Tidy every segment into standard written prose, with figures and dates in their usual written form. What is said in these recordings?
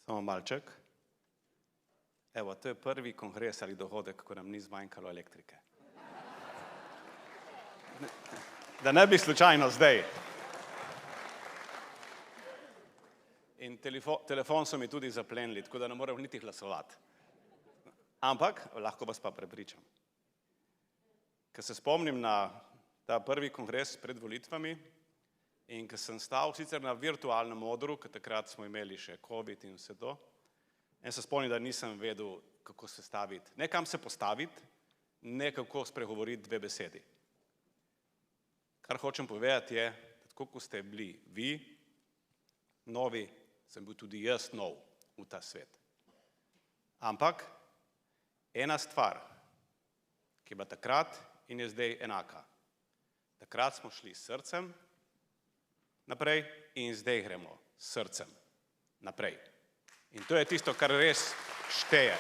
Samo malček. Evo, to je prvi kongres ali dogodek, ko nam ni zmanjkalo elektrike. Da ne bi slučajno zdaj. In telefon so mi tudi zaplenili, tako da ne morem niti glasovati. Ampak lahko vas pa prepričam. Ko se spomnim na ta prvi kongres pred volitvami in ko sem stal sicer na virtualnem odru, ker takrat smo imeli še COVID in vse to, in se spomnim, da nisem vedel, kako se staviti, ne kam se postaviti, ne kako spregovoriti dve besedi. Kar hočem povedati je, da tako kot ste bili vi novi, sem bil tudi jaz nov v ta svet. Ampak ena stvar, ki je bila takrat in je zdaj enaka. Takrat smo šli s srcem naprej in zdaj gremo s srcem naprej. In to je tisto, kar res šteje.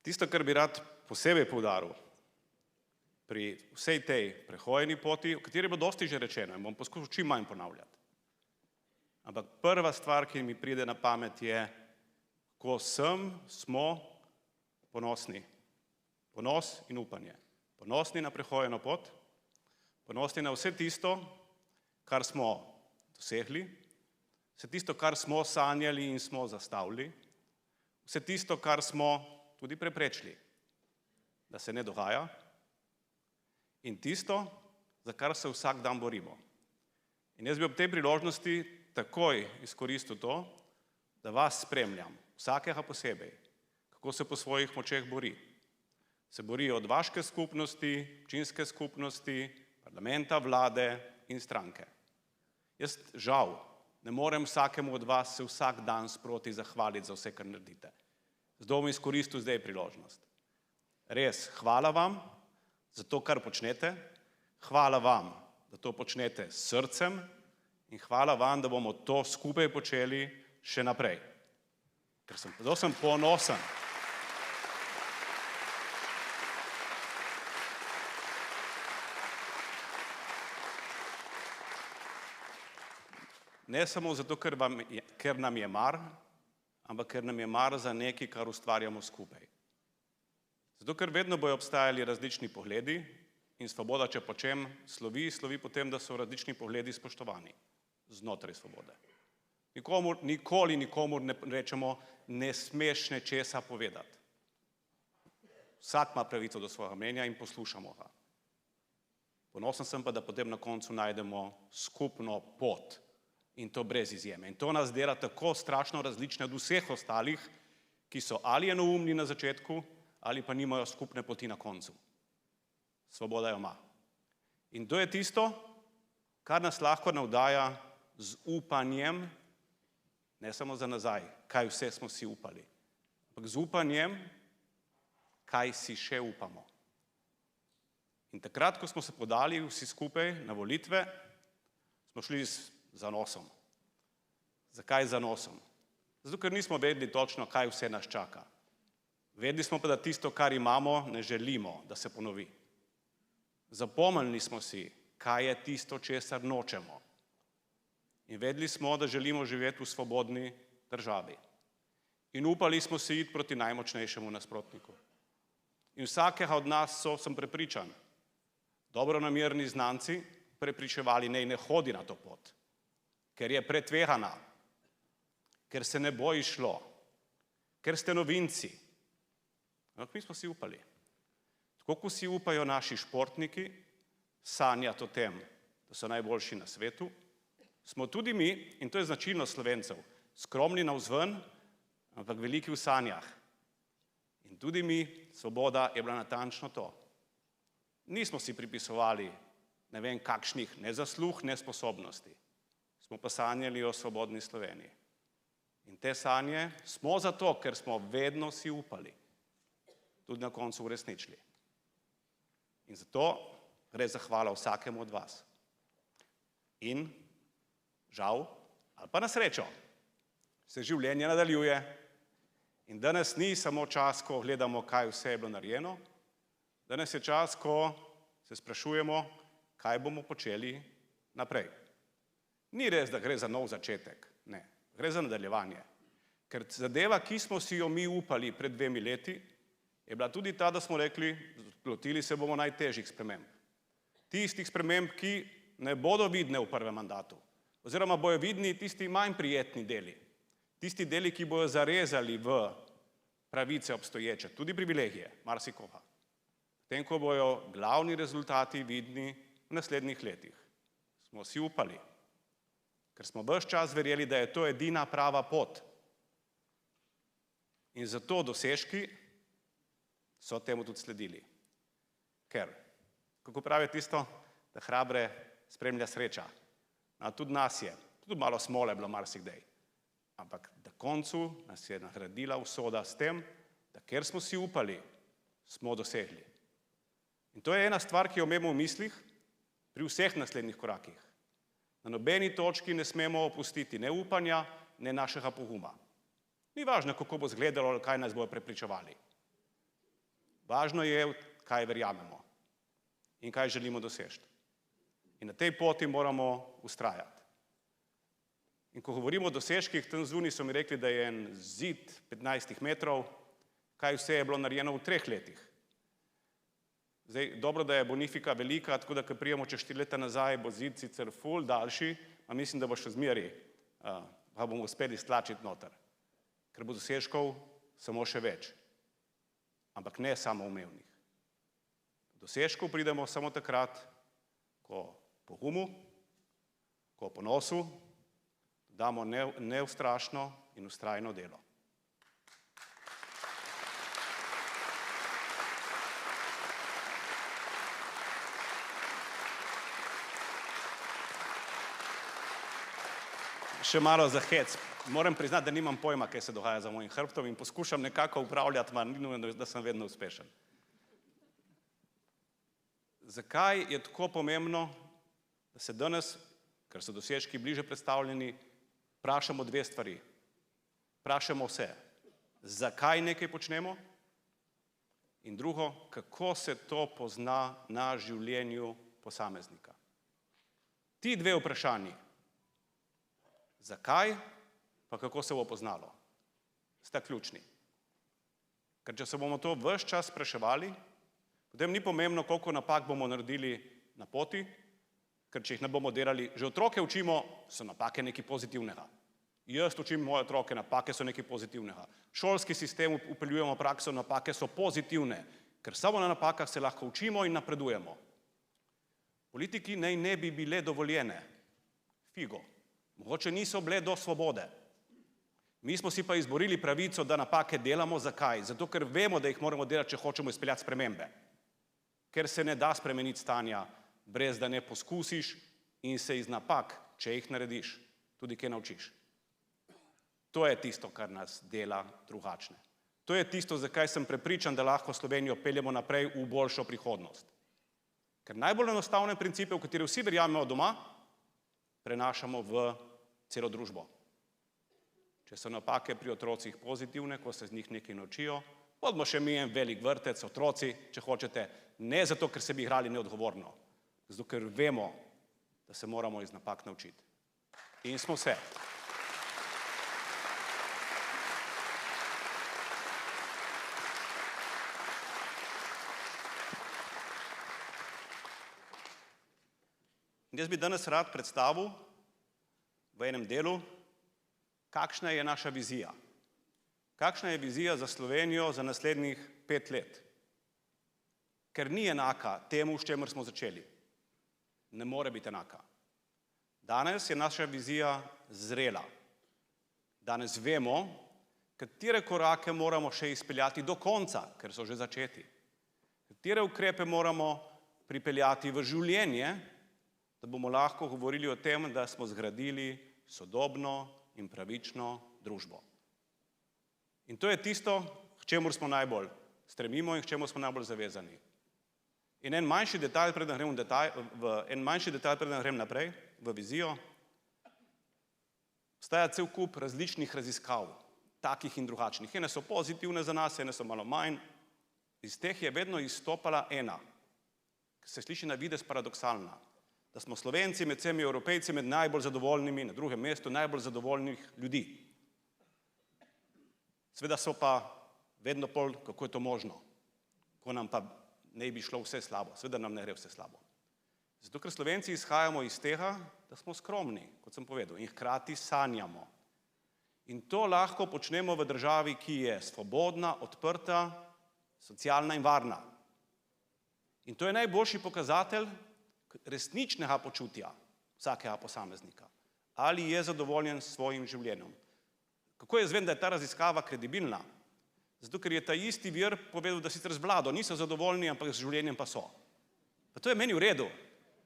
Tisto, kar bi rad posebej poudaril pri vsej tej prehojeni poti, o kateri bo dosti že rečeno in bom poskušal čim manj ponavljati. Ampak prva stvar, ki mi pride na pamet je, ko smo ponosni. Ponos in upanje. Ponosni na prehojeno pot, ponosni na vse tisto, kar smo dosegli, vse tisto, kar smo sanjali in smo zastavili, vse tisto, kar smo tudi preprečili, da se ne dogaja, in tisto, za kar se vsak dan borimo. In jaz bi ob tej priložnosti takoj izkoristil to, da vas spremljam, vsakega posebej, kako se po svojih močeh bori. Se bori od vaške skupnosti, občinske skupnosti, parlamenta, vlade in stranke. Jaz žal ne morem vsakemu od vas se vsak dan sproti zahvaliti za vse, kar naredite. Zato bom izkoristil zdaj priložnost. Res, hvala vam za to, kar počnete, hvala vam, da to počnete s srcem in hvala vam, da bomo to skupaj počeli še naprej. Ker sem ponosen. Ne samo zato, ker nam je mar, ampak ker nam je mar za nekaj, kar ustvarjamo skupaj. Zato, ker vedno bojo obstajali različni pogledi in Svoboda, če po čem slovi po tem, da so različni pogledi spoštovani znotraj Svobode. Nikoli nikomur ne rečemo, ne smeš nečesa povedati. Vsak ima pravico do svojega mnenja in poslušamo ga. Ponosen sem pa, da potem na koncu najdemo skupno pot. In to brez izjeme. In to nas dela tako strašno različne od vseh ostalih, ki so ali enoumni na začetku, ali pa nimajo skupne poti na koncu. Svoboda jo ima. In to je tisto, kar nas lahko navdaja z upanjem, ne samo za nazaj, kaj vse smo si upali, ampak z upanjem, kaj si še upamo. In takrat, ko smo se podali vsi skupaj na volitve, smo šli z zanosom. Zakaj z zanosom? Zato, ker nismo vedeli točno, kaj vse nas čaka. Vedeli smo pa, da tisto, kar imamo, ne želimo, da se ponovi. Zapomnili smo si, kaj je tisto, česar nočemo. In vedeli smo, da želimo živeti v svobodni državi. In upali smo si iti proti najmočnejšemu nasprotniku. In vsakega od nas sem prepričan, dobronamerni znanci prepričevali, naj ne hodi na to pot. Ker je pretvegana, ker se ne bo izšlo, ker ste novinci. Ampak mi smo si upali. Tako kot si upajo naši športniki sanjati o tem, da so najboljši na svetu, smo tudi mi, in to je značilnost Slovencev, skromni navzven, ampak veliki v sanjah. In tudi mi, Svoboda, je bila natančno to. Nismo si pripisovali ne vem kakšnih nezaslug, nesposobnosti. Smo pa sanjali o svobodni Sloveniji. In te sanje smo zato, ker smo vedno si upali, tudi na koncu uresničili. In zato gre zahvala vsakemu od vas. In žal, ali pa na srečo, se življenje nadaljuje In danes ni samo čas, ko gledamo, kaj vse je bilo narejeno, danes je čas, ko se sprašujemo, kaj bomo počeli naprej. Ni res, da gre za nov začetek, ne, gre za nadaljevanje. Ker zadeva, ki smo si jo mi upali pred 2 leti, je bila tudi ta, da smo rekli, lotili se bomo najtežjih sprememb. Tistih sprememb, ki ne bodo vidne v prvem mandatu, oziroma bojo vidni tisti manj prijetni deli, tisti deli, ki bojo zarezali v pravice obstoječe, tudi privilegije, marsikoga. Potem, ko bojo glavni rezultati vidni v naslednjih letih. Smo si upali, ker smo ves čas verjeli, da je to edina prava pot. In zato dosežki so temu tudi sledili. Ker, kako pravi tisto, da hrabre spremlja sreča. A tudi nas je, tudi malo smole bilo marsikdaj. Ampak na koncu nas je nagradila usoda s tem, da ker smo si upali, smo dosegli. In to je ena stvar, ki jo imamo v mislih pri vseh naslednjih korakih. Na nobeni točki ne smemo opustiti ne upanja, ne našega poguma. Ni važno, kako bo izgledalo ali kaj nas bojo prepričevali. Važno je, kaj verjamemo in kaj želimo doseči. In na tej poti moramo vztrajati. In ko govorimo o dosežkih, tam zunaj so mi rekli, da je en zid 15 metrov, kaj vse je bilo narejeno v 3 letih. Zdaj, dobro, da je bonifika velika, tako da, ko prijemo čez 4 leta nazaj, bo zid sicer ful daljši, a mislim, da bo še zmeri, pa bomo uspeli stlačiti noter. Ker bo dosežkov samo še več. Ampak ne samoumevnih. Dosežkov pridemo samo takrat, ko pogumu, ko ponosu damo neustrašno in vztrajno delo. Še malo za hec. Moram priznati, da nimam pojma, kaj se dogaja za mojim hrbtom in poskušam nekako upravljati, ni nujno, da sem vedno uspešen. Zakaj je tako pomembno, da se danes, ker so dosežki bliže predstavljeni, vprašamo 2 stvari. Vprašamo se, zakaj nekaj počnemo, in drugo, kako se to pozna na življenju posameznika. Ti 2 vprašanji, zakaj, pa kako se bo poznalo, sta ključni. Ker če se bomo to ves čas spraševali, potem ni pomembno, koliko napak bomo naredili na poti, ker če jih ne bomo delali, že otroke učimo, so napake nekaj pozitivnega. Jaz učim moje otroke, napake so nekaj pozitivnega. Šolski sistem vpeljujemo prakso, napake so pozitivne, ker samo na napakah se lahko učimo in napredujemo. Politiki naj ne bi bile dovoljene. Figo. Mogoče niso bile do svobode. Mi smo si pa izborili pravico, da napake delamo. Zakaj? Zato, ker vemo, da jih moramo delati, če hočemo izpeljati spremembe. Ker se ne da spremeniti stanja, brez da ne poskusiš in se iz napak, če jih narediš, tudi kaj naučiš. To je tisto, kar nas dela drugačne. To je tisto, zakaj sem prepričan, da lahko Slovenijo peljemo naprej v boljšo prihodnost. Ker najbolj enostavne principe, v katere vsi verjamemo doma, prenašamo v celo družbo. Če so napake pri otrocih pozitivne, ko se z njih nekaj naučijo, bodimo še mi en velik vrtec, otroci, če hočete, ne zato, ker se bi igrali neodgovorno, zato, ker vemo, da se moramo iz napak naučiti. In smo se. Jaz bi danes rad predstavil v enem delu, kakšna je naša vizija. Kakšna je vizija za Slovenijo za naslednjih 5 let. Ker ni enaka temu, s čemer smo začeli. Ne more biti enaka. Danes je naša vizija zrela. Danes vemo, katere korake moramo še izpeljati do konca, ker so že začeti. Katere ukrepe moramo pripeljati v življenje, da bomo lahko govorili o tem, da smo zgradili sodobno in pravično družbo. In to je tisto, k čemur smo najbolj stremimo in k čemur smo najbolj zavezani. In en manjši detajl, preden grem naprej v vizijo, obstaja cel kup različnih raziskav. takih in drugačnih. Ene so pozitivne za nas, ene so malo manj. Iz teh je vedno izstopala ena, ki se sliši na videz paradoksalna, da smo Slovenci med vsemi Evropejci med najbolj zadovoljnimi, na drugem mestu najbolj zadovoljnih ljudi. Seveda so pa vedno pol, kako je to možno, ko nam pa ne bi šlo vse slabo. Seveda nam ne gre vse slabo. Zato, ker Slovenci izhajamo iz tega, da smo skromni, kot sem povedal, in hkrati sanjamo. In to lahko počnemo v državi, ki je svobodna, odprta, socialna in varna. In to je najboljši pokazatelj resničnega počutja vsakega posameznika. Ali je zadovoljen s svojim življenjem. Kako jaz vem, da je ta raziskava kredibilna? Zato, ker je ta isti vir povedal, da sicer z vlado niso zadovoljni, ampak z življenjem pa so. Pa to je meni v redu.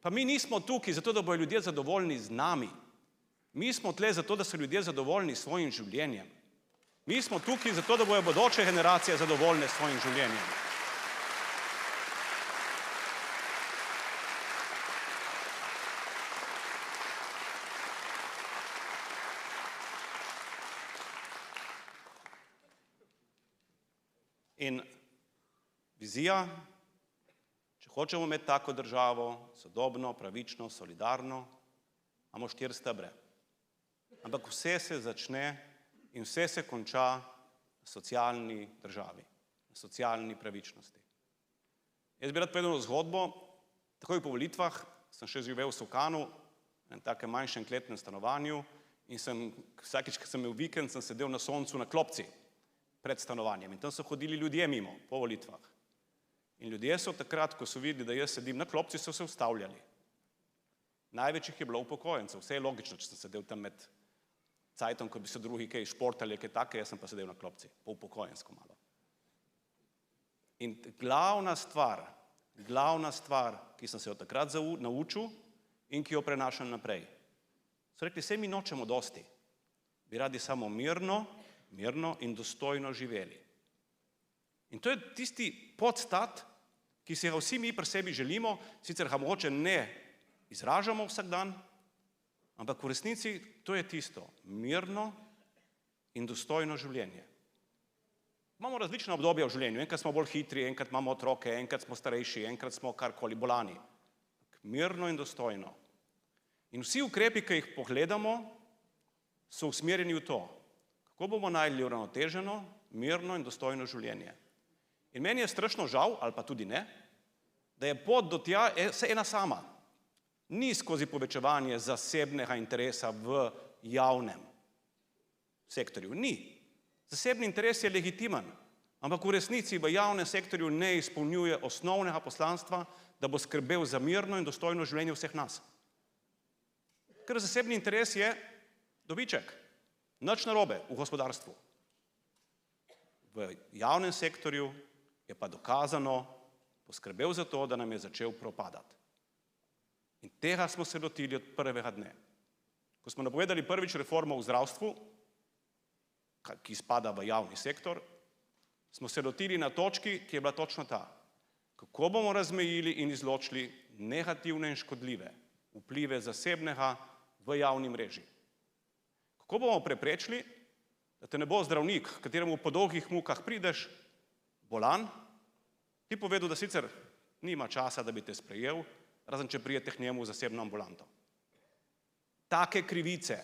Pa mi nismo tukaj zato, da bodo ljudje zadovoljni z nami. Mi smo tle zato, da so ljudje zadovoljni s svojim življenjem. Mi smo tukaj zato, da bodo bodoče generacije zadovoljne s svojim življenjem. In vizija, če hočemo imeti tako državo, sodobno, pravično, solidarno, imamo 4 stebre. Ampak vse se začne in vse se konča na socialni državi, na socialni pravičnosti. Jaz bi rad povedal zgodbo. Takoj po volitvah sem še živel v Sokanu, v enem takem manjšem kletnem stanovanju, in vsakič, ko sem imel vikend, sem sedel na soncu na klopci pred stanovanjem. In tam so hodili ljudje mimo po volitvah. In ljudje so takrat, ko so videli, da jaz sedim na klopci, so se ustavljali. Največ jih je bilo upokojencev. Vse je logično, če sem sedel tam med cajtom, ko bi se drugi kaj športali, kaj take, jaz sem pa sedel na klopci, po upokojensko malo. In glavna stvar, ki sem se jo takrat naučil in ki jo prenašam naprej, so rekli, saj mi nočemo dosti, bi radi samo mirno in dostojno živeli. In to je tisti podstat, ki si ga vsi mi pri sebi želimo, sicer ga mogoče ne izražamo vsak dan, ampak v resnici to je tisto, mirno in dostojno življenje. Imamo različna obdobja v življenju, enkrat smo bolj hitri, enkrat imamo otroke, enkrat smo starejši, enkrat smo karkoli bolani. Mirno in dostojno. In vsi ukrepi, ki jih pogledamo, so usmerjeni v to, kako bomo našli uravnoteženo, mirno in dostojno življenje. In meni je strašno žal, ali pa tudi ne, da je pot do tja vse ena sama. Ni skozi povečevanje zasebnega interesa v javnem sektorju. Ni. Zasebni interes je legitimen, ampak v resnici v javnem sektorju ne izpolnjuje osnovnega poslanstva, da bo skrbel za mirno in dostojno življenje vseh nas. Ker zasebni interes je dobiček. Nič narobe v gospodarstvu. V javnem sektorju je pa dokazano poskrbel za to, da nam je začel propadati. In tega smo se lotili od prvega dne. Ko smo napovedali prvič reformo v zdravstvu, ki spada v javni sektor, smo se lotili na točki, ki je bila točno ta. Kako bomo razmejili in izločili negativne in škodljive vplive zasebnega v javni mreži. Kako bomo preprečili, da te ne bo zdravnik, kateremu po dolgih mukah prideš, bolan, ti povedal, da sicer nima časa, da bi te sprejel, razen če prijete k njemu v zasebno ambulanto. Take krivice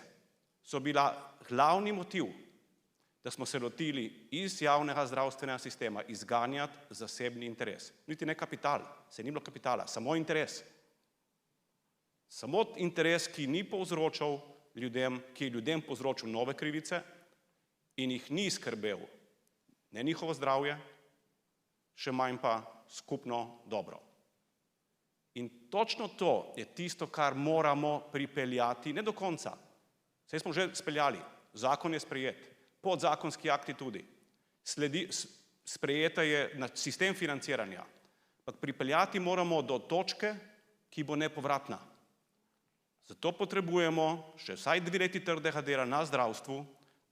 so bila glavni motiv, da smo se lotili iz javnega zdravstvenega sistema izganjati zasebni interes. Niti ne kapital, saj ni bilo kapitala, samo interes. Samo interes, ki ni povzročal ljudem, ki je ljudem povzročil nove krivice in jih ni skrbel ne njihovo zdravje, še manj pa skupno dobro. In točno to je tisto, kar moramo pripeljati, ne do konca. Saj smo že speljali, zakon je sprejet, podzakonski akti tudi. Sprejeta je sistem financiranja. Ampak pripeljati moramo do točke, ki bo nepovratna. Zato potrebujemo še vsaj 2 leti trdega dela na zdravstvu,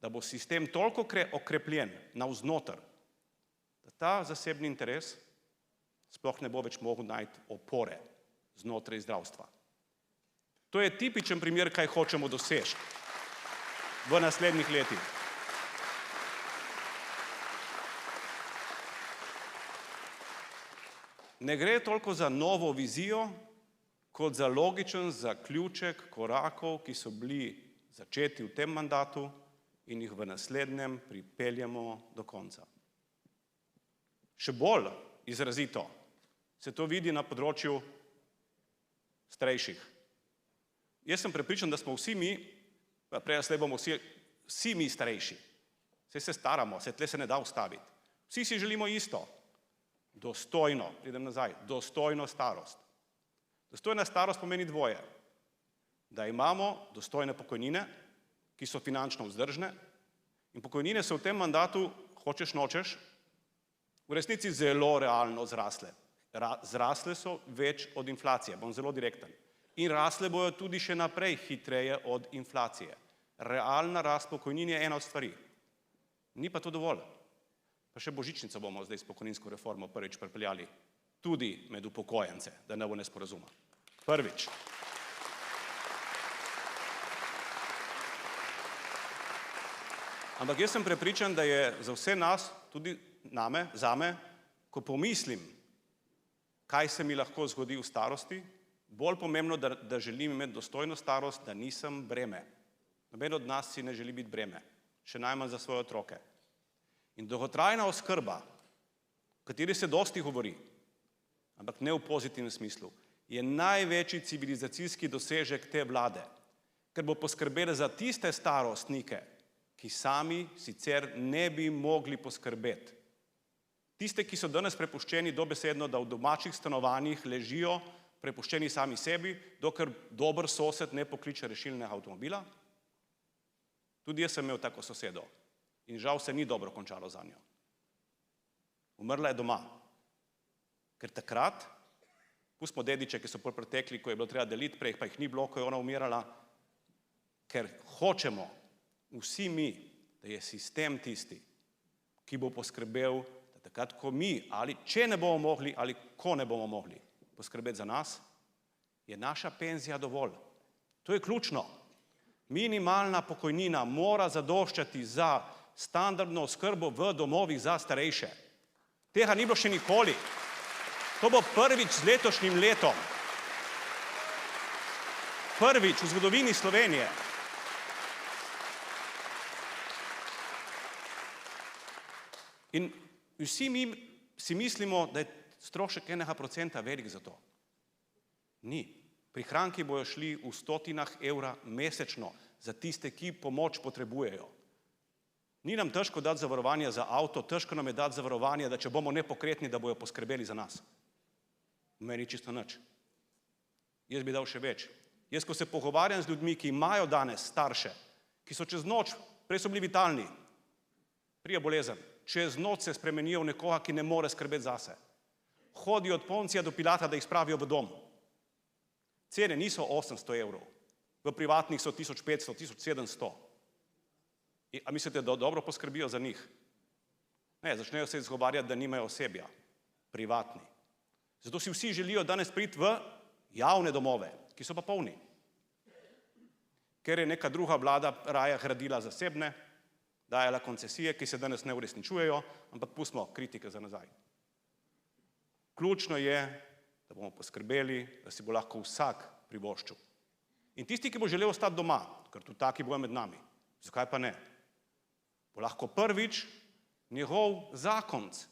da bo sistem toliko okrepljen navznoter, da ta zasebni interes sploh ne bo več mogel najti opore znotraj zdravstva. To je tipičen primer, kaj hočemo doseči v naslednjih letih. ne gre toliko za novo vizijo, kot za logičen zaključek korakov, ki so bili začeti v tem mandatu in jih v naslednjem pripeljemo do konca. Še bolj izrazito se to vidi na področju starejših. Jaz sem prepričan, da smo vsi mi, prej ali slej bomo vsi mi starejši. Saj se staramo, saj tle se ne da ustaviti. Vsi si želimo isto. Dostojno, pridem nazaj, dostojno starost. Dostojna starost pomeni dvoje. Da imamo dostojne pokojnine, ki so finančno vzdržne, in pokojnine so v tem mandatu, hočeš nočeš, v resnici zelo realno zrasle. Zrasle so več od inflacije, bom zelo direkten. In rasle bojo tudi še naprej hitreje od inflacije. Realna rast pokojnin je ena od stvari. Ni pa to dovolj. Pa še božičnico bomo zdaj s pokojninsko reformo prvič pripeljali tudi med upokojence, da ne bo nesporazuma. Prvič. Ampak jaz sem prepričan, da je za vse nas, tudi zame, ko pomislim, kaj se mi lahko zgodi v starosti, bolj pomembno, da želim imeti dostojno starost, da nisem breme. Noben od nas si ne želi biti breme, še najmanj za svoje otroke. In dolgotrajna oskrba, o kateri se dosti govori, ampak ne v pozitivnem smislu, je največji civilizacijski dosežek te vlade, ker bo poskrbela za tiste starostnike, ki sami sicer ne bi mogli poskrbeti. Tiste, ki so danes prepuščeni dobesedno, da v domačih stanovanjih ležijo, prepuščeni sami sebi, dokler dober sosed ne pokliče rešilnega avtomobila. Tudi jaz sem imel tako sosedo in žal se ni dobro končalo zanjo. Umrla je doma. Ker takrat, pustimo dediče, ki so pol pretekli, ko je bilo treba deliti, prej pa jih ni bilo, ko je ona umirala, ker hočemo vsi mi, da je sistem tisti, ki bo poskrbel, da takrat, ko mi, ali če ne bomo mogli, ali ko ne bomo mogli poskrbeti za nas, je naša penzija dovolj. To je ključno. Minimalna pokojnina mora zadoščati za standardno oskrbo v domovih za starejše. Tega ni bilo še nikoli. To bo prvič z letošnjim letom. Prvič v zgodovini Slovenije. In vsi mi si mislimo, da je strošek 1% velik za to. Ni. Prihranki bojo šli v stotinah evra mesečno za tiste, ki pomoč potrebujejo. Ni nam težko dati zavarovanje za avto, težko nam je dati zavarovanje, da če bomo nepokretni, da bojo poskrbeli za nas. Meni čisto nič. Jaz bi dal še več. Jaz, ko se pogovarjam z ljudmi, ki imajo danes starše, ki so čez noč, prej so bili vitalni, prije bolezen, čez noč se spremenijo v nekoga, ki ne more skrbeti zase. Hodijo od Poncija do Pilata, da jih spravijo v dom. Cene niso 800 evrov, v privatnih so 1500, 1700. A mislite, da dobro poskrbijo za njih? Ne, začnejo se izgovarjati, da nimajo osebja, privatni. Zato si vsi želijo danes priti v javne domove, ki so pa polni. Ker je neka druga vlada raje gradila zasebne, dajala koncesije, ki se danes ne uresničujejo, ampak pustimo kritike za nazaj. Ključno je, da bomo poskrbeli, da si bo lahko vsak privoščil. In tisti, ki bo želel ostati doma, ker tudi taki bojo med nami, zakaj pa ne, bo lahko prvič njegov zakonec,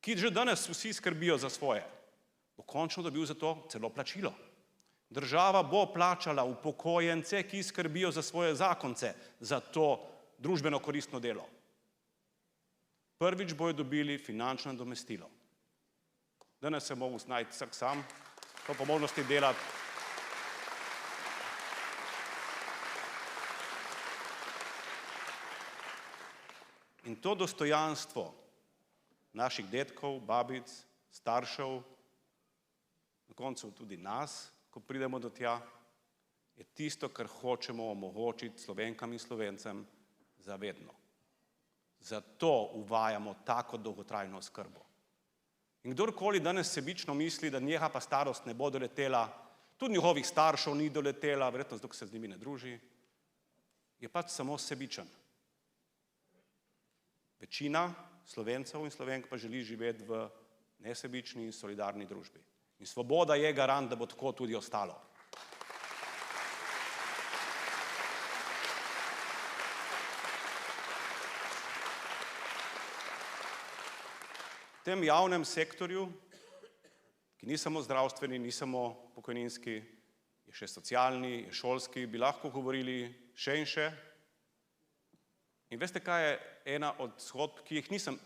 ki že danes vsi skrbijo za svoje, bo končno dobil za to celo plačilo. Država bo plačala upokojence, ki skrbijo za svoje zakonce, za to družbeno koristno delo. Prvič bojo dobili finančno nadomestilo. Danes se mogo znajti vsak sam, pa po možnosti delati. In to dostojanstvo naših dedkov, babic, staršev, na koncu tudi nas, ko pridemo do tja, je tisto, kar hočemo omogočiti Slovenkam in Slovencem za vedno. Zato uvajamo tako dolgotrajno oskrbo. In kdorkoli danes sebično misli, da njega pa starost ne bo doletela, tudi njegovih staršev ni doletela, verjetno zato, ker se z njimi ne druži, je pač samo sebičen. Večina Slovencev in Slovenk pa želi živeti v nesebični in solidarni družbi. In Svoboda je garant, da bo tako tudi ostalo. V tem javnem sektorju, ki ni samo zdravstveni, ni samo pokojninski, je še socialni, je šolski, bi lahko govorili še in še. In veste, kaj je ena od zgodb, ki jih nisem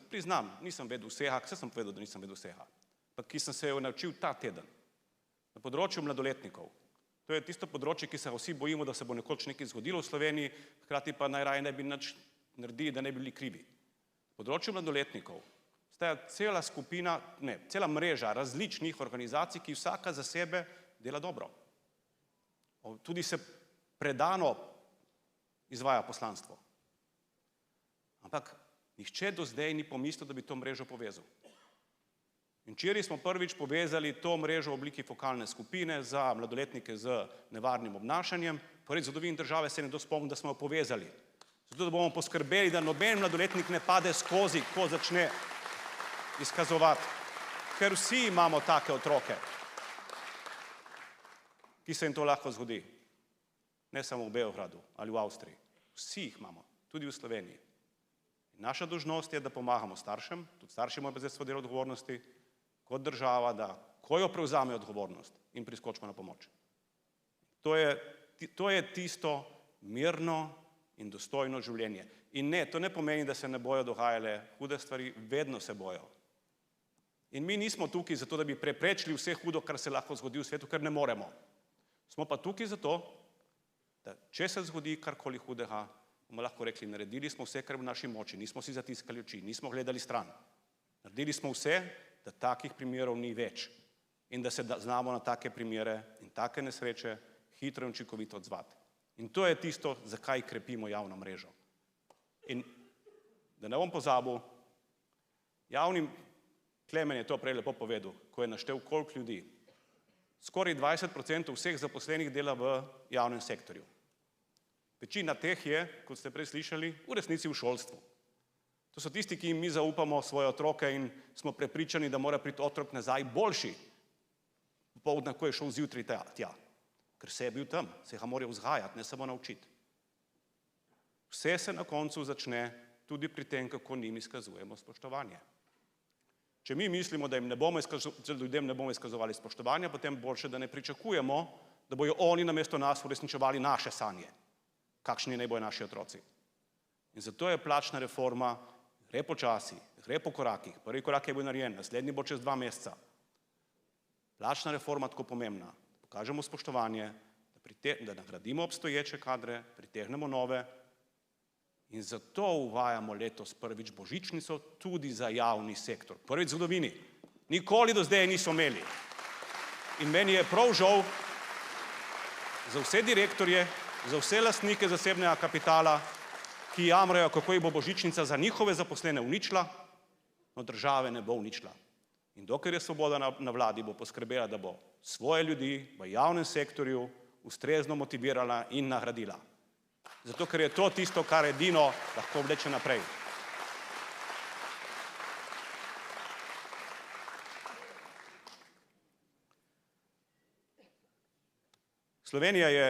vedel vsega, saj sem povedal, da nisem vedel vsega, pa ki sem se jo naučil ta teden. Na področju mladoletnikov. To je tisto področje, ki se vsi bojimo, da se bo nekoč nekaj zgodilo v Sloveniji, hkrati pa najraje ne bi nič naredili, da ne bi bili krivi. Na področju mladoletnikov obstaja cela mreža različnih organizacij, ki vsaka za sebe dela dobro. Tudi se predano izvaja poslanstvo. Ampak nihče do zdaj ni pomislil, da bi to mrežo povezal. In včeraj smo prvič povezali to mrežo v obliki fokalne skupine za mladoletnike z nevarnim obnašanjem. Prvič v zgodovini države se nekdo spomni, da smo jo povezali. Zato, da bomo poskrbeli, da noben mladoletnik ne pade skozi, ko začne izkazovati. Ker vsi imamo take otroke, ki se jim to lahko zgodi. Ne samo v Beogradu ali v Avstriji. Vsi jih imamo, tudi v Sloveniji. In naša dolžnost je, da pomagamo staršem, tudi starši imajo zdaj svoj del odgovornosti, kot država, da ko jo prevzame odgovornost in priskočimo na pomoč. To je tisto mirno in dostojno življenje. In ne, to ne pomeni, da se ne bojo dogajale hude stvari, vedno se bojo. In mi nismo tukaj zato, da bi preprečili vse hudo, kar se lahko zgodi v svetu, ker ne moremo. Smo pa tukaj zato, da če se zgodi karkoli hudega, bomo lahko rekli, naredili smo vse, kar je v naši moči, nismo si zatiskali oči, nismo gledali stran. Naredili smo vse, da takih primerov ni več in da se znamo na take primere in take nesreče hitro in učinkovito odzvati. In to je tisto, zakaj krepimo javno mrežo. In da ne bom pozabil, Klemen je to prej lepo povedal, ko je naštel koliko ljudi. Skoraj 20% vseh zaposlenih dela v javnem sektorju. Večina teh je, kot ste prej slišali, v resnici v šolstvu. To so tisti, ki jim mi zaupamo svoje otroke in smo prepričani, da mora priti otrok nazaj boljši, popoldne, ko je šel zjutraj tja. Ker se je bil tam, se ga mora vzgajati, ne samo naučiti. Vse se na koncu začne tudi pri tem, kako njim izkazujemo spoštovanje. Če mi mislimo, da ljudem ne bomo izkazovali spoštovanja, potem boljše, da ne pričakujemo, da bojo oni namesto nas uresničevali naše sanje, kakšni naj bojo naši otroci. In zato je plačna reforma, gre počasi, gre po korakih. Prvi korak je bil narejen, naslednji bo čez 2 meseca. Plačna reforma tako pomembna, da pokažemo spoštovanje, da nagradimo obstoječe kadre, pritegnemo nove. In zato uvajamo letos prvič božičnico tudi za javni sektor. Prvič v zgodovini. Nikoli do zdaj niso imeli. In meni je prav žal za vse direktorje, za vse lastnike zasebnega kapitala, ki jamrajo, kako jih bo božičnica za njihove zaposlene uničila, no države ne bo uničila. In dokler je Svoboda na vladi, bo poskrbela, da bo svoje ljudi v javnem sektorju ustrezno motivirala in nagradila. Zato, ker je to tisto, kar edino lahko vleče naprej. Slovenija je,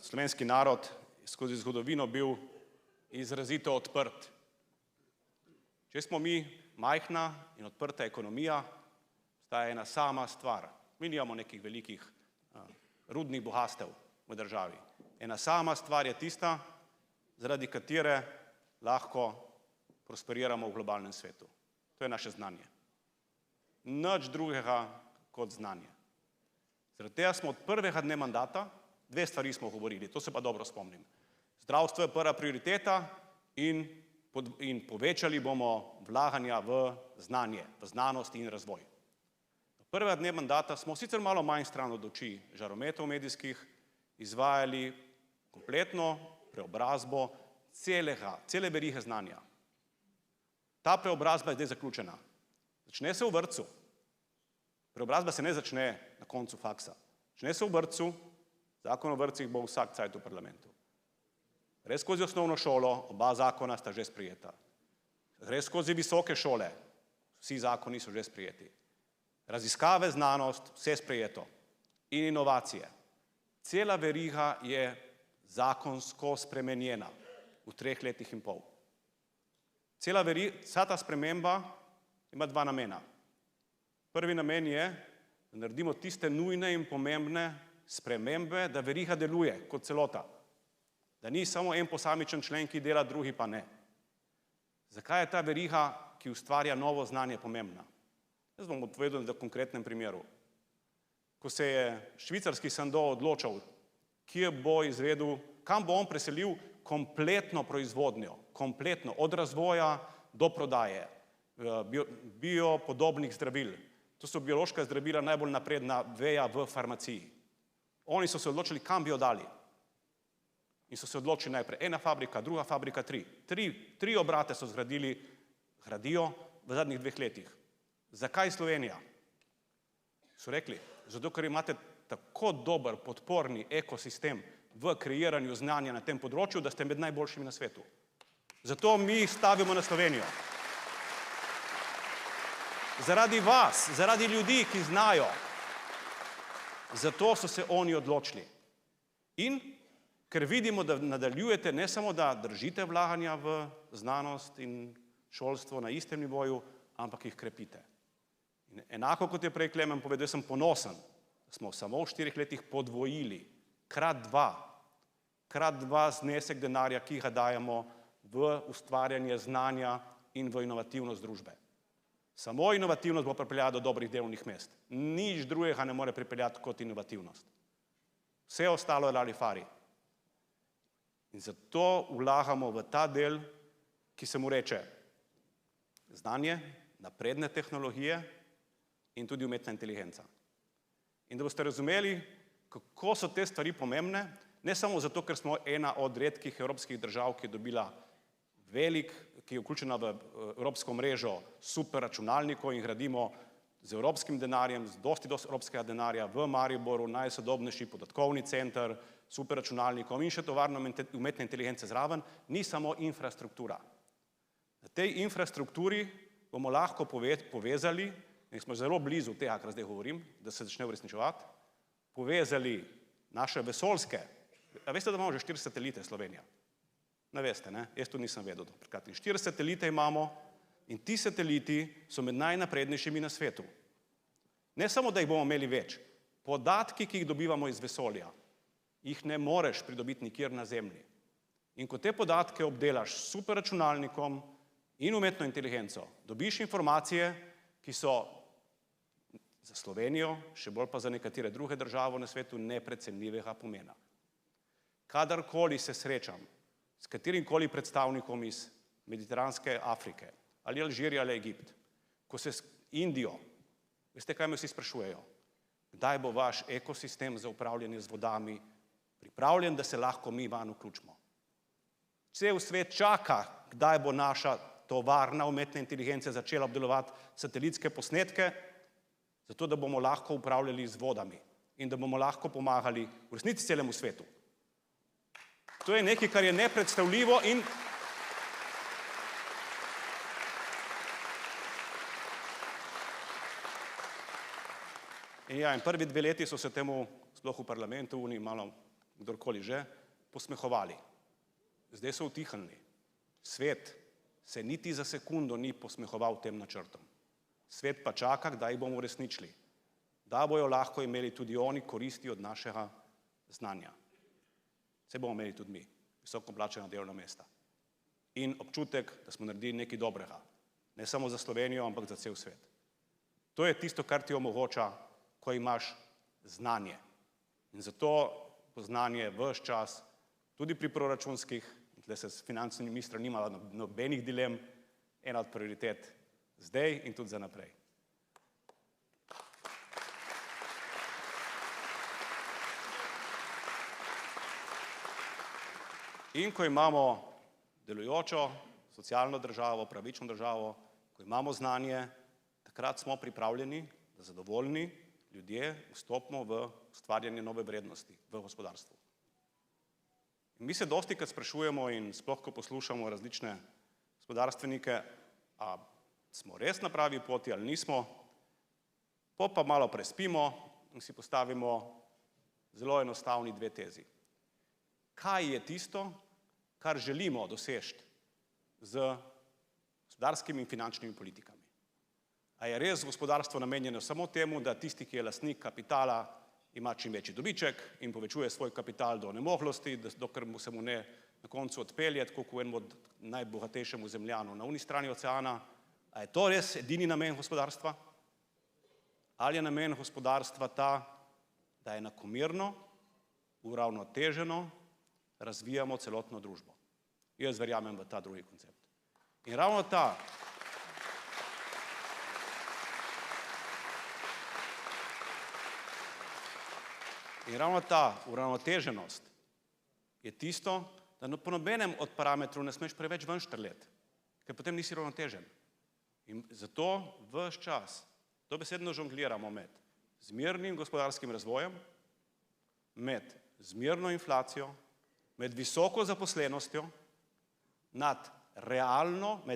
slovenski narod, skozi zgodovino bil izrazito odprt. Če smo mi majhna in odprta ekonomija, obstaja ena sama stvar. Mi nimamo nekih velikih rudnih bogastev v državi. Ena sama stvar je tista, zaradi katere lahko prosperiramo v globalnem svetu. To je naše znanje. Nič drugega kot znanje. Zaradi tega smo od prvega dne mandata 2 stvari smo govorili, to se pa dobro spomnim. Zdravstvo je prva prioriteta in povečali bomo vlaganja v znanje, v znanost in razvoj. Od prvega dne mandata smo sicer malo manj stran od oči žarometov medijskih izvajali kompletno preobrazbo cele verige znanja. Ta preobrazba je zdaj zaključena. Začne se v vrtcu. Preobrazba se ne začne na koncu faksa. Začne se v vrtcu, zakon o vrtcih bo vsak cajt v parlamentu. Gre skozi osnovno šolo, oba zakona sta že sprejeta. Gre skozi visoke šole, vsi zakoni so že sprejeti. Raziskave, znanost, vse sprejeto. In inovacije. Cela veriga je zakonsko spremenjena v 3 letih in pol. Vsa ta sprememba ima 2 namena. Prvi namen je, da naredimo tiste nujne in pomembne spremembe, da veriga deluje kot celota. Da ni samo en posamičen člen, ki dela, drugi pa ne. Zakaj je ta veriga, ki ustvarja novo znanje, pomembna? Jaz bom odpovedal na konkretnem primeru. Ko se je švicarski Sandoz odločal, kje bo izvedel, kam bo on preselil kompletno proizvodnjo, kompletno, od razvoja do prodaje biopodobnih zdravil. To so biološka zdravila, najbolj napredna veja v farmaciji. Oni so se odločili, kam bi jo dali. In so se odločili najprej 1 fabrika, 2 fabrika, 3. 3 obrate so gradijo v zadnjih 2 letih. Zakaj Slovenija? So rekli, zato ker imate tako dober podporni ekosistem v kreiranju znanja na tem področju, da ste med najboljšimi na svetu. Zato mi stavimo na Slovenijo. Zaradi vas, zaradi ljudi, ki znajo. Zato so se oni odločili. In ker vidimo, da nadaljujete, ne samo da držite vlaganja v znanost in šolstvo na istem nivoju, ampak jih krepite. In enako kot je prej Klemen povedal, sem ponosen, da smo samo v 4 letih podvojili krat 2 znesek denarja, ki ga dajemo v ustvarjanje znanja in v inovativnost družbe. Samo inovativnost bo pripeljala do dobrih delovnih mest. Nič drugega ne more pripeljati kot inovativnost. Vse ostalo je larifari. In zato vlagamo v ta del, ki se mu reče znanje, napredne tehnologije in tudi umetna inteligenca. In da boste razumeli, kako so te stvari pomembne, ne samo zato, ker smo ena od redkih evropskih držav, ki je dobila ki je vključena v evropsko mrežo superračunalnikov in gradimo z evropskim denarjem, z dosti evropskega denarja v Mariboru, najsodobnejši podatkovni center, superračunalnikov in še tovarno umetne inteligence zraven, ni samo infrastruktura. Na tej infrastrukturi bomo lahko povezali, in smo zelo blizu tega, kar zdaj govorim, da se začne uresničevati, povezali naše vesoljske. A veste, da imamo že 4 satelite Slovenija? Ne veste, ne? Jaz tudi nisem vedel. 4 satelite imamo in ti sateliti so med najnaprednejšimi na svetu. Ne samo, da jih bomo imeli več. Podatki, ki jih dobivamo iz vesolja, jih ne moreš pridobiti nikjer na Zemlji. In ko te podatke obdelaš s superračunalnikom in umetno inteligenco, dobiš informacije, ki so za Slovenijo, še bolj pa za nekatere druge države na svetu, neprecenljivega pomena. Kadarkoli se srečam s katerimkoli predstavnikom iz mediteranske Afrike, ali Alžirija ali Egipt, ko se s Indijo, veste, kaj me vsi sprašujejo? Kdaj bo vaš ekosistem za upravljanje z vodami pripravljen, da se lahko mi vanj vključimo? Cel svet čaka, kdaj bo naša tovarna umetne inteligence začela obdelovati satelitske posnetke, zato da bomo lahko upravljali z vodami in da bomo lahko pomagali v resnici celemu svetu. To je nekaj, kar je nepredstavljivo in in prvi 2 leti so se temu, sploh v parlamentu, malo kdorkoli že, posmehovali. Zdaj so utihnili. Svet se niti za sekundo ni posmehoval tem načrtom. Svet pa čaka, kdaj jih bomo uresničili. Da bojo lahko imeli tudi oni koristi od našega znanja. Saj bomo imeli tudi mi visoko plačana delovna mesta. In občutek, da smo naredili nekaj dobrega. Ne samo za Slovenijo, ampak za cel svet. To je tisto, kar ti omogoča, ko imaš znanje. In zato bo znanje ves čas, tudi pri proračunskih, in tle se s finančnim ministrom nima nobenih dilem, ena od prioritet zdaj in tudi za naprej. In ko imamo delujočo socialno državo, pravično državo, ko imamo znanje, takrat smo pripravljeni, da zadovoljni ljudje vstopimo v ustvarjanje nove vrednosti v gospodarstvu. In mi se dostikrat sprašujemo in sploh, ko poslušamo različne gospodarstvenike, a smo res na pravi poti ali nismo, Pa malo prespimo in si postavimo zelo enostavni dve tezi. Kaj je tisto, kar želimo doseči z gospodarskimi in finančnimi politikami? A je res gospodarstvo namenjeno samo temu, da tisti, ki je lastnik kapitala, ima čim večji dobiček in povečuje svoj kapital do onemoglosti, dokler se mu ne na koncu odpelje, tako kot enemu od najbogatejšemu zemljanu na oni strani oceana? A je to res edini namen gospodarstva? Ali je namen gospodarstva ta, da enakomerno, uravnoteženo razvijamo celotno družbo? Jaz verjamem v ta drugi koncept. In ravno ta uravnoteženost je tisto, da po nobenem od parametrov ne smeš preveč ven štrleti, ker potem nisi uravnotežen. In zato ves čas dobesedno žongliramo med zmernim gospodarskim razvojem, med zmerno inflacijo, med visoko zaposlenostjo, med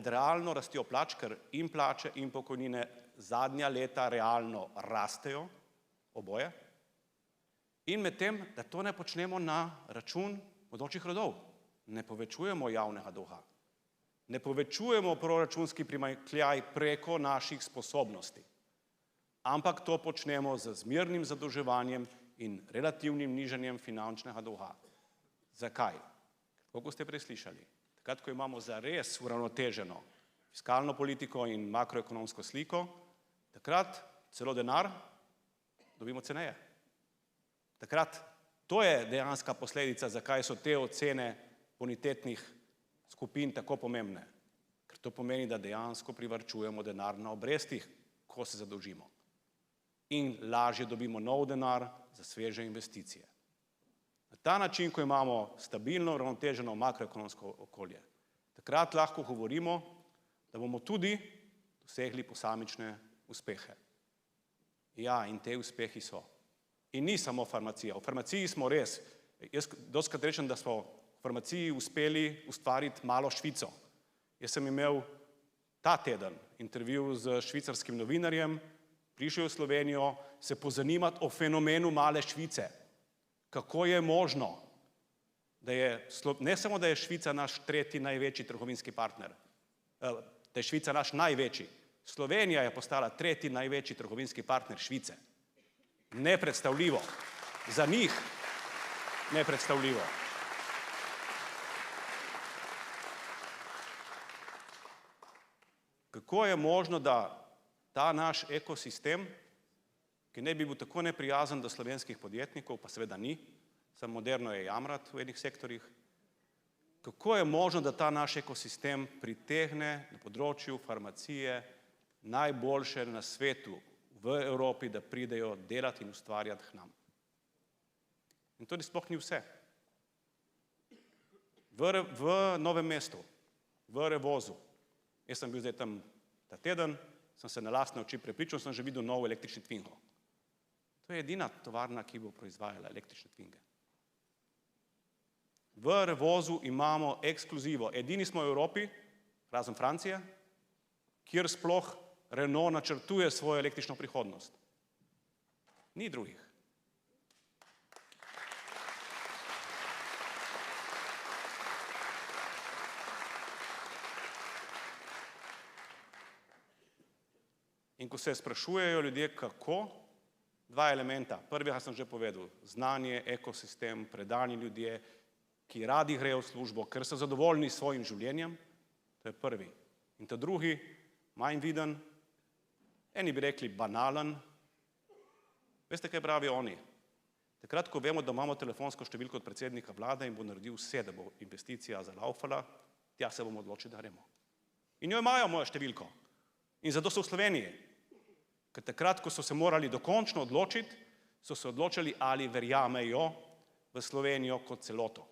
realno rastjo plač, ker in plače in pokojnine zadnja leta realno rastejo, oboje, in med tem, da to ne počnemo na račun bodočih rodov. Ne povečujemo javnega dolga, ne povečujemo proračunski primanjkljaj preko naših sposobnosti, ampak to počnemo z zmernim zadolževanjem in relativnim nižanjem finančnega dolga. Zakaj? Tako kot ste prej slišali, takrat, ko imamo zares uravnoteženo fiskalno politiko in makroekonomsko sliko, takrat celo denar dobimo ceneje. Takrat to je dejanska posledica, zakaj so te ocene bonitetnih skupin tako pomembne. Ker to pomeni, da dejansko privarčujemo denar na obrestih, ko se zadolžimo. In lažje dobimo nov denar za sveže investicije. Na ta način, ko imamo stabilno, uravnoteženo makroekonomsko okolje, takrat lahko govorimo, da bomo tudi dosegli posamične uspehe. Ja, in te uspehi so. In ni samo farmacija. V farmaciji smo res, jaz dostikrat rečem, da smo v farmaciji uspeli ustvariti malo Švico. Jaz sem imel ta teden intervju s švicarskim novinarjem, prišel v Slovenijo se pozanimati o fenomenu male Švice. Kako je možno, da je, ne samo da je Švica naš tretji največji trgovinski partner, da je Švica naš največji, Slovenija je postala tretji največji trgovinski partner Švice. Nepredstavljivo. Za njih nepredstavljivo. Kako je možno, da ta naš ekosistem, ki ne bi bil tako neprijazen do slovenskih podjetnikov, pa seveda ni, samo moderno je jamrati v enih sektorjih, kako je možno, da ta naš ekosistem pritegne na področju farmacije najboljše na svetu, v Evropi, da pridejo delati in ustvarjati k nam. In to sploh ni vse. V Novem mestu, v Revozu, jaz sem bil zdaj tam ta teden, sem se na lastne oči prepričal, sem že videl nov električni Twingo. To je edina tovarna, ki bo proizvajala električne Twinge. V Revozu imamo ekskluzivo. Edini smo v Evropi, razen Francije, kjer sploh Renault načrtuje svojo električno prihodnost. Ni drugih. In ko se sprašujejo ljudje, kako, dva elementa. Prvega sem že povedal, znanje, ekosistem, predani ljudje, ki radi grejo v službo, ker so zadovoljni s svojim življenjem, to je prvi. In ta drugi, manj viden, eni bi rekli banalen. Veste, kaj pravijo oni? Takrat, ko vemo, da imamo telefonsko številko od predsednika vlade in bo naredil vse, da bo investicija zalaufala, tja se bomo odločili, da gremo. In jo imajo mojo številko. In zato so v Sloveniji. Ker takrat, ko so se morali dokončno odločiti, so se odločili, ali verjamejo v Slovenijo kot celoto.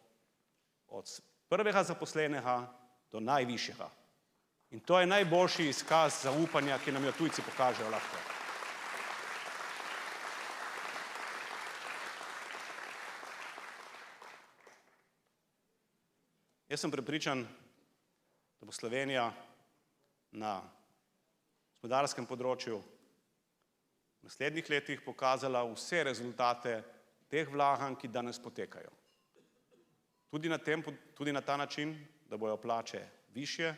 Od prvega zaposlenega do najvišjega. In to je najboljši izkaz zaupanja, ki nam jo tujci pokažejo lahko. Jaz sem prepričan, da bo Slovenija na gospodarskem področju v naslednjih letih pokazala vse rezultate teh vlaganj, ki danes potekajo. Tudi na ta način, da bojo plače višje,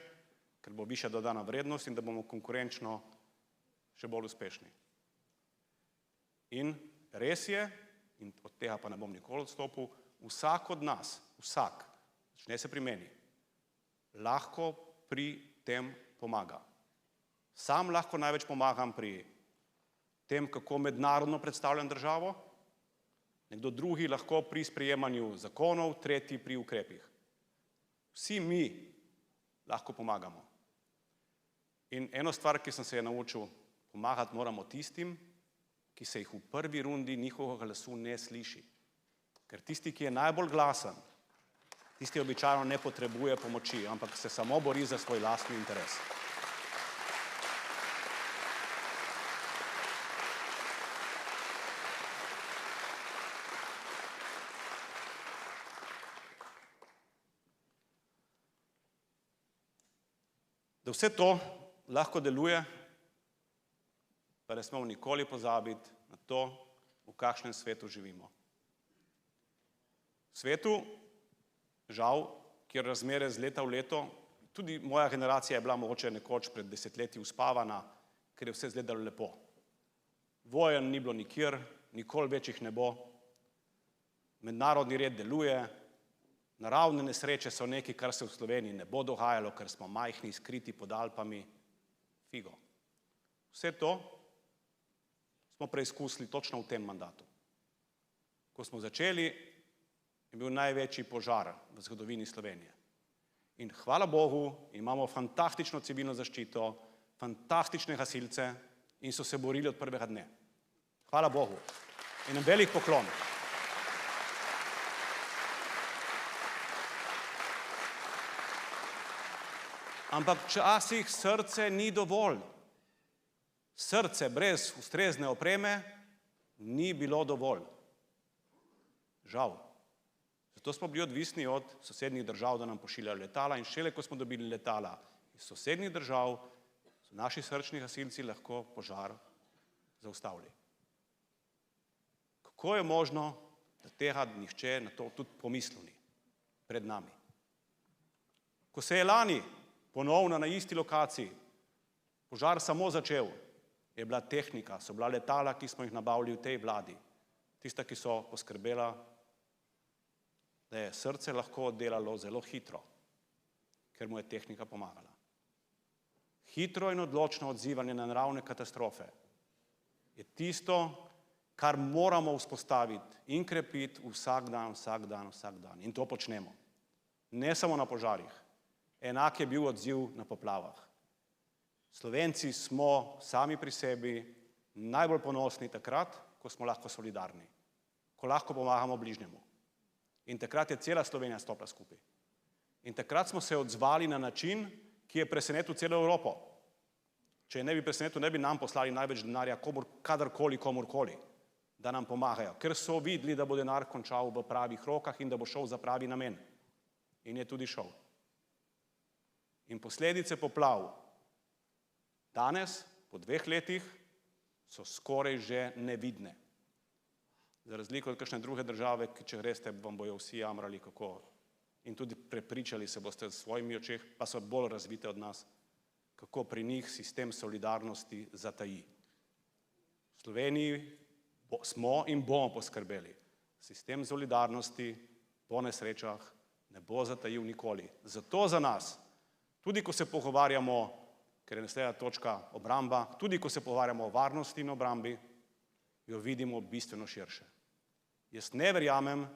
ker bo višja dodana vrednost in da bomo konkurenčno še bolj uspešni. In res je, in od tega pa ne bom nikoli odstopil, vsak od nas, začne se pri meni, lahko pri tem pomaga. Sam lahko največ pomagam pri tem, kako mednarodno predstavljam državo, nekdo drugi lahko pri sprejemanju zakonov, tretji pri ukrepih. Vsi mi lahko pomagamo. In eno stvar, ki sem se je naučil, pomagati moramo tistim, ki se jih v prvi rundi njihovega glasu ne sliši. Ker tisti, ki je najbolj glasen, tisti običajno ne potrebuje pomoči, ampak se samo bori za svoj lastni interes. Da vse to lahko deluje, pa ne smemo nikoli pozabiti na to, v kakšnem svetu živimo. V svetu, žal, kjer razmere z leta v leto, tudi moja generacija je bila mogoče nekoč pred desetletji uspavana, ker je vse izgledalo lepo. Vojen ni bilo nikjer, nikoli več jih ne bo, mednarodni red deluje, naravne nesreče so nekaj, kar se v Sloveniji ne bo dogajalo, ker smo majhni, skriti pod Alpami, figo. Vse to smo preizkusili točno v tem mandatu. Ko smo začeli, je bil največji požar v zgodovini Slovenije. In hvala Bogu, imamo fantastično civilno zaščito, fantastične gasilce in so se borili od prvega dne. Hvala Bogu. In en velik poklon. Ampak včasih srce ni dovolj. Srce brez ustrezne opreme ni bilo dovolj. Žal. Zato smo bili odvisni od sosednjih držav, da nam pošiljajo letala, in šele ko smo dobili letala iz sosednjih držav, so naši srčni gasilci lahko požar zaustavili. Kako je možno, da tega nihče na to tudi pomislil ni pred nami? Ko se je lani ponovno na isti lokaciji požar samo začel, je bila tehnika, so bila letala, ki smo jih nabavili v tej vladi, tista, ki so poskrbela, da je srce lahko delalo zelo hitro, ker mu je tehnika pomagala. Hitro in odločno odzivanje na naravne katastrofe je tisto, kar moramo vzpostaviti in krepiti vsak dan. In to počnemo. Ne samo na požarih. Enak je bil odziv na poplavah. Slovenci smo sami pri sebi najbolj ponosni takrat, ko smo lahko solidarni, ko lahko pomagamo bližnjemu. In takrat je cela Slovenija stopila skupaj. In takrat smo se odzvali na način, ki je presenetil celo Evropo. Če je ne bi presenetil, ne bi nam poslali največ denarja kadarkoli, komurkoli, da nam pomagajo, ker so videli, da bo denar končal v pravih rokah in da bo šel za pravi namen. In je tudi šel. In posledice poplav danes, po 2 letih, so skoraj že nevidne. Za razliko od kakšne druge države, ki če greste, vam bojo vsi jamrali, kako, in tudi prepričali se boste s svojimi očeh, pa so bolj razvite od nas, kako pri njih sistem solidarnosti zataji. V Sloveniji smo in bomo poskrbeli. Sistem solidarnosti po nesrečah ne bo zatajil nikoli. Zato za nas, tudi ko se pogovarjamo, ker je naslednja točka obramba, tudi ko se pogovarjamo o varnosti in obrambi, jo vidimo bistveno širše. Jaz ne verjamem,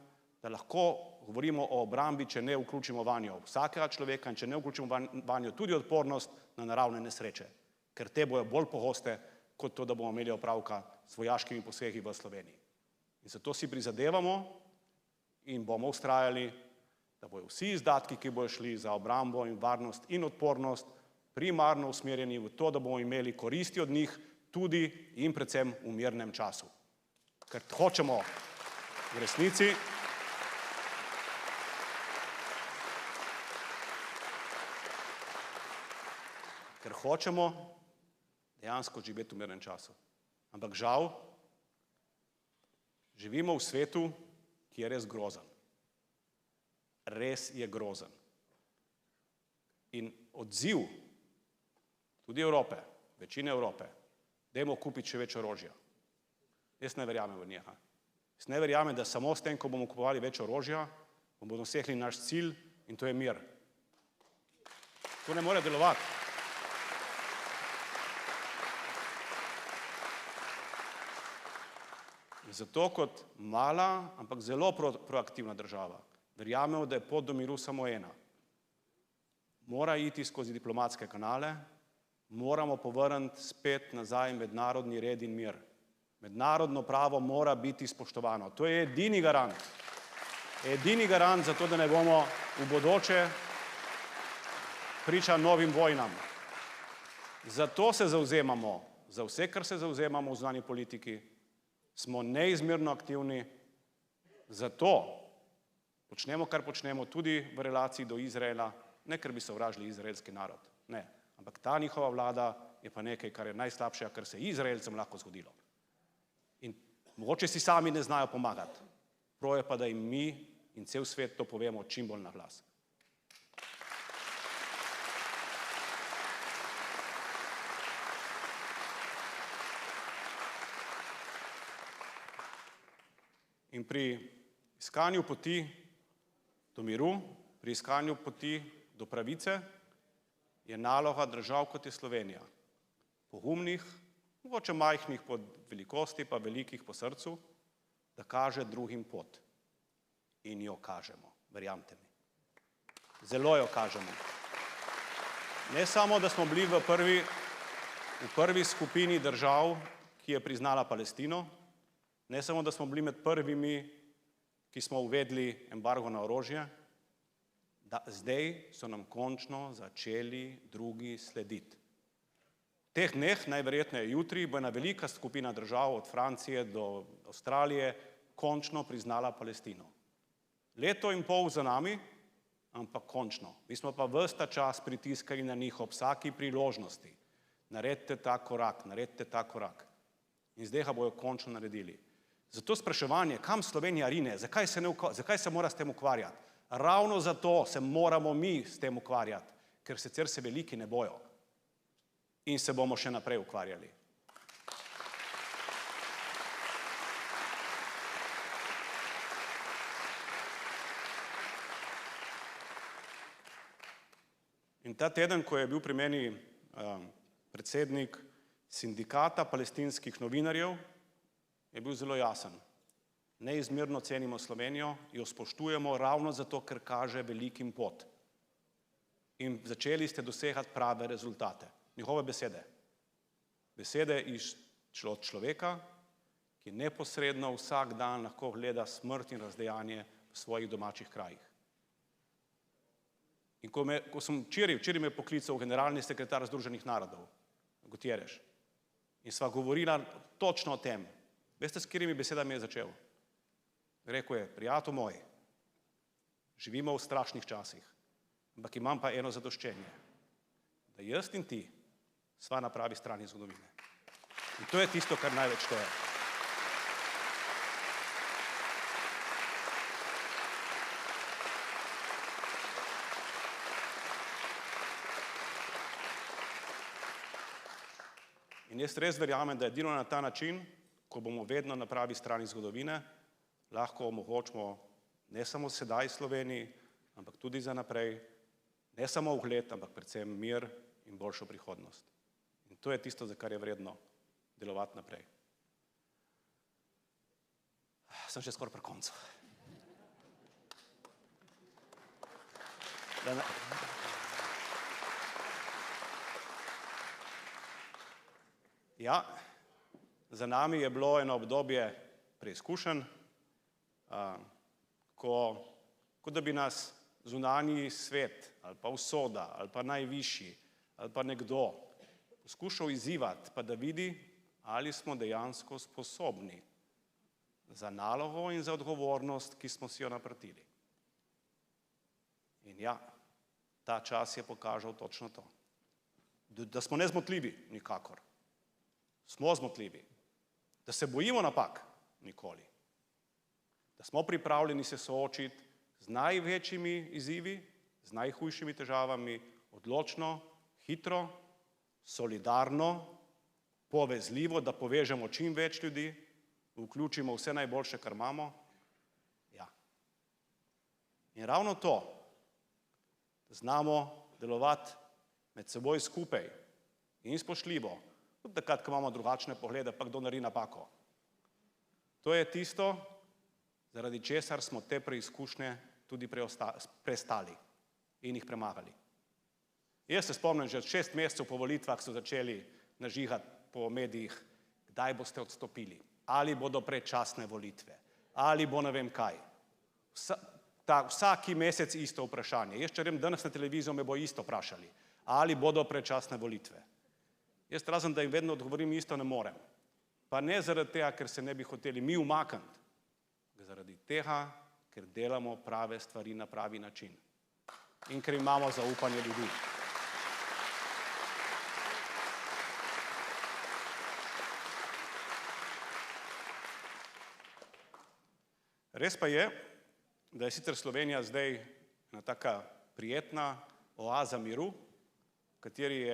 da lahko govorimo o obrambi, če ne vključimo vanjo vsakega človeka in če ne vključimo vanjo tudi odpornost na naravne nesreče, ker te bojo bolj pogoste, kot to, da bomo imeli opravka s vojaškimi posegi v Sloveniji. In zato si prizadevamo in bomo vztrajali, da bojo vsi izdatki, ki bojo šli za obrambo in varnost in odpornost, primarno usmerjeni v to, da bomo imeli koristi od njih tudi in predvsem v mirnem času. Ker hočemo v resnici dejansko živeti v mirnem času. Ampak žal, živimo v svetu, ki je res grozen. Res je grozen. In odziv tudi Evrope, večine Evrope, dajmo kupiti še več orožja. Jaz ne verjamem v njega. Jaz ne verjamem, da samo s tem, ko bomo kupovali več orožja, bomo dosegli naš cilj in to je mir. To ne more delovati. Zato kot mala, ampak zelo proaktivna država, verjamemo, da je pot do miru samo ena. Mora iti skozi diplomatske kanale, moramo povrniti spet nazaj mednarodni red in mir. Mednarodno pravo mora biti spoštovano. To je edini garant. Edini garant za to, da ne bomo v bodoče priča novim vojnam. Zato se zavzemamo, za vse, kar se zavzemamo v zunanji politiki, smo neizmerno aktivni, zato počnemo, kar počnemo, tudi v relaciji do Izraela, ne ker bi sovražili izraelski narod, ne, ampak ta njihova vlada je pa nekaj, kar je najslabše, kar se Izraelcem lahko zgodilo. In mogoče si sami ne znajo pomagati, prav je pa, da jim mi in cel svet to povemo čim bolj na glas. In pri iskanju poti do miru, pri iskanju poti do pravice, je naloga držav, kot je Slovenija, pogumnih, mogoče majhnih po velikosti, pa velikih po srcu, da kaže drugim pot. In jo kažemo, verjamte mi. Zelo jo kažemo. Ne samo, da smo bili v prvi skupini držav, ki je priznala Palestino, ne samo, da smo bili med prvimi, ki smo uvedli embargo na orožje, da zdaj so nam končno začeli drugi slediti. V teh dneh, najverjetneje jutri, bo ena velika skupina držav od Francije do Avstralije končno priznala Palestino. Leto in pol za nami, ampak končno. Mi smo pa ves ta čas pritiskali na njih ob vsaki priložnosti. Naredite ta korak, naredite ta korak. In zdaj ga bojo končno naredili. Zato spraševanje, kam Slovenija rine, zakaj se mora s tem ukvarjati? Ravno zato se moramo mi s tem ukvarjati, ker sicer se veliki ne bojo. In se bomo še naprej ukvarjali. In ta teden, ko je bil pri meni predsednik sindikata palestinskih novinarjev, je bil zelo jasen. Neizmerno cenimo Slovenijo, jo spoštujemo ravno zato, ker kaže velikim pot. In začeli ste dosegati prave rezultate. Njihove besede. Besede od človeka, ki neposredno vsak dan lahko gleda smrt in razdejanje v svojih domačih krajih. In ko sem včeraj me poklical generalni sekretar Združenih narodov, Guterres, in sva govorila točno o tem, veste, s katerimi besedami je začel? Rekel je, prijatelj moj, živimo v strašnih časih, ampak imam pa eno zadoščenje, da jaz in ti sva na pravi strani zgodovine. In to je tisto, kar največ šteje. In jaz res verjamem, da edino na ta način, ko bomo vedno na pravi strani zgodovine, lahko omogočimo ne samo sedaj Sloveniji, ampak tudi za naprej, ne samo ugled, ampak predvsem mir in boljšo prihodnost. In to je tisto, za kar je vredno delovati naprej. Sem še skoraj pri koncu. Ja, za nami je bilo eno obdobje preizkušenj, kot da bi nas zunanji svet ali pa usoda ali pa najvišji ali pa nekdo poskušal izzivati, pa da vidi, ali smo dejansko sposobni za nalogo in za odgovornost, ki smo si jo naprtili. In ja, ta čas je pokazal točno to. Da smo nezmotljivi, nikakor. Smo zmotljivi, Da se bojimo napak? Nikoli. Da smo pripravljeni se soočiti z največjimi izzivi, z najhujšimi težavami, odločno, hitro, solidarno, povezljivo, da povežemo čim več ljudi, vključimo vse najboljše, kar imamo. Ja. In ravno to, da znamo delovati med seboj skupaj in spoštljivo, tudi takrat, ko imamo drugačne poglede, pa kdo naredi napako. To je tisto, zaradi česar smo te preizkušnje tudi prestali in jih premagali. Jaz se spomnim, že 6 mesecev po volitvah so začeli nažigati po medijih, kdaj boste odstopili, ali bodo predčasne volitve, ali bo ne vem kaj. Vsaki mesec isto vprašanje. Jaz, če grem danes na televizijo, me bo isto vprašali, ali bodo predčasne volitve. Jaz, razen da jim vedno odgovorim isto, ne morem. Pa ne zaradi tega, ker se ne bi hoteli mi umakniti, zaradi tega, ker delamo prave stvari na pravi način in ker imamo zaupanje ljudi. Res pa je, da je sicer Slovenija zdaj ena taka prijetna oaza miru, v kateri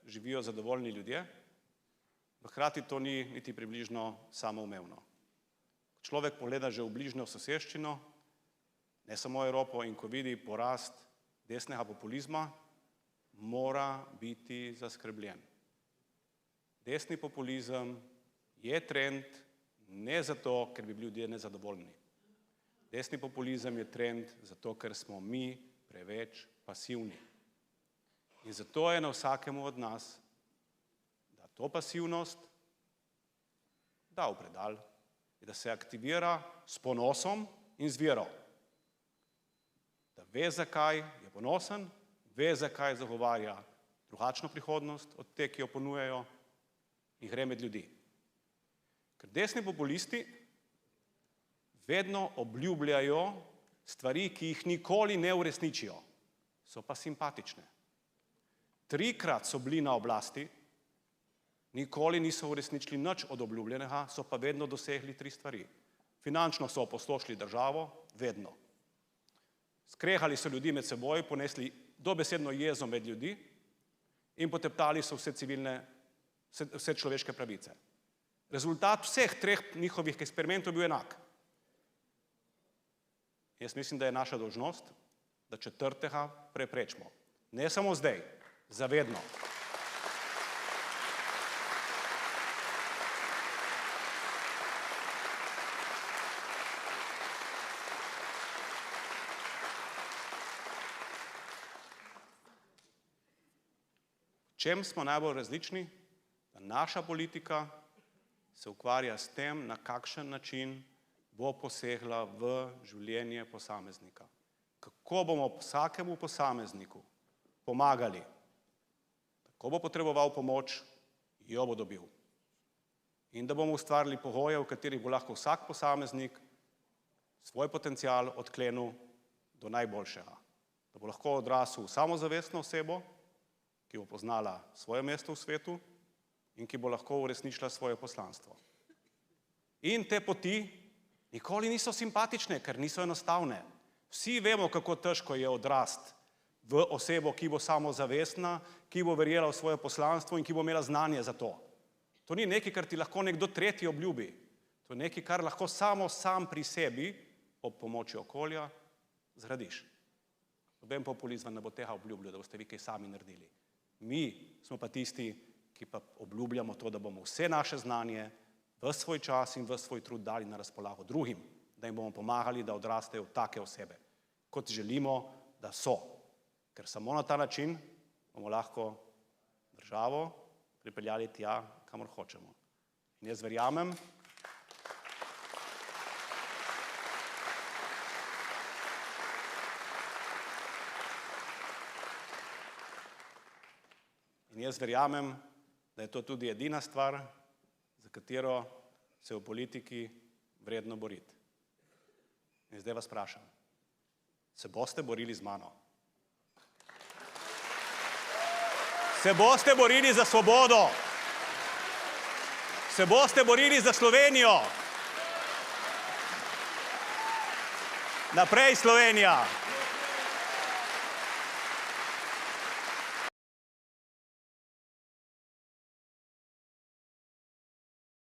živijo zadovoljni ljudje, hkrati to ni niti približno samoumevno. Človek pogleda že v bližnjo soseščino, ne samo Evropo, in ko vidi porast desnega populizma, mora biti zaskrbljen. Desni populizem je trend ne zato, ker bi bili ljudje nezadovoljni. Desni populizem je trend zato, ker smo mi preveč pasivni. In zato je na vsakemu od nas, da to pasivnost da v predal in da se aktivira s ponosom in z vero. Da ve, zakaj je ponosen, ve, zakaj zagovarja drugačno prihodnost od te, ki jo ponujajo, in gre med ljudi. Ker desni populisti vedno obljubljajo stvari, ki jih nikoli ne uresničijo, so pa simpatične. 3-krat so bili na oblasti, nikoli niso uresničili nič od obljubljenega, so pa vedno dosegli 3 stvari. Finančno so opustošili državo, vedno. Skrehali so ljudi med seboj, ponesli dobesedno jezo med ljudi in poteptali so vse človeške pravice. Rezultat vseh 3 njihovih eksperimentov je bil enak. Jaz mislim, da je naša dolžnost, da 4. preprečimo. Ne samo zdaj, zavedno. V čem smo najbolj različni? Da naša politika se ukvarja s tem, na kakšen način bo posegla v življenje posameznika. Kako bomo vsakemu posamezniku pomagali, ko bo potreboval pomoč, jo bo dobil. In da bomo ustvarili pogoje, v katerih bo lahko vsak posameznik svoj potencial odklenil do najboljšega. Da bo lahko odrasel v samozavestno osebo, ki bo poznala svoje mesto v svetu in ki bo lahko uresničila svoje poslanstvo. In te poti nikoli niso simpatične, ker niso enostavne. Vsi vemo, kako težko je odrasti v osebo, ki bo samozavestna, ki bo verjela v svoje poslanstvo in ki bo imela znanje za to. To ni nekaj, kar ti lahko nekdo tretji obljubi. To je nekaj, kar lahko sam pri sebi, ob pomoči okolja, zgradiš. Noben populizem ne bo tega obljubljal, da boste vi kaj sami naredili. Mi smo pa tisti, ki pa obljubljamo to, da bomo vse naše znanje v svoj čas in v svoj trud dali na razpolago drugim, da jim bomo pomagali, da odrastejo take osebe, kot želimo, da so. Ker samo na ta način bomo lahko državo pripeljali tja, kamor hočemo. In jaz verjamem, da je to tudi edina stvar, za katero se v politiki vredno boriti. In zdaj vas vprašam, se boste borili z mano? Se boste borili za svobodo? Se boste borili za Slovenijo? Naprej, Slovenija!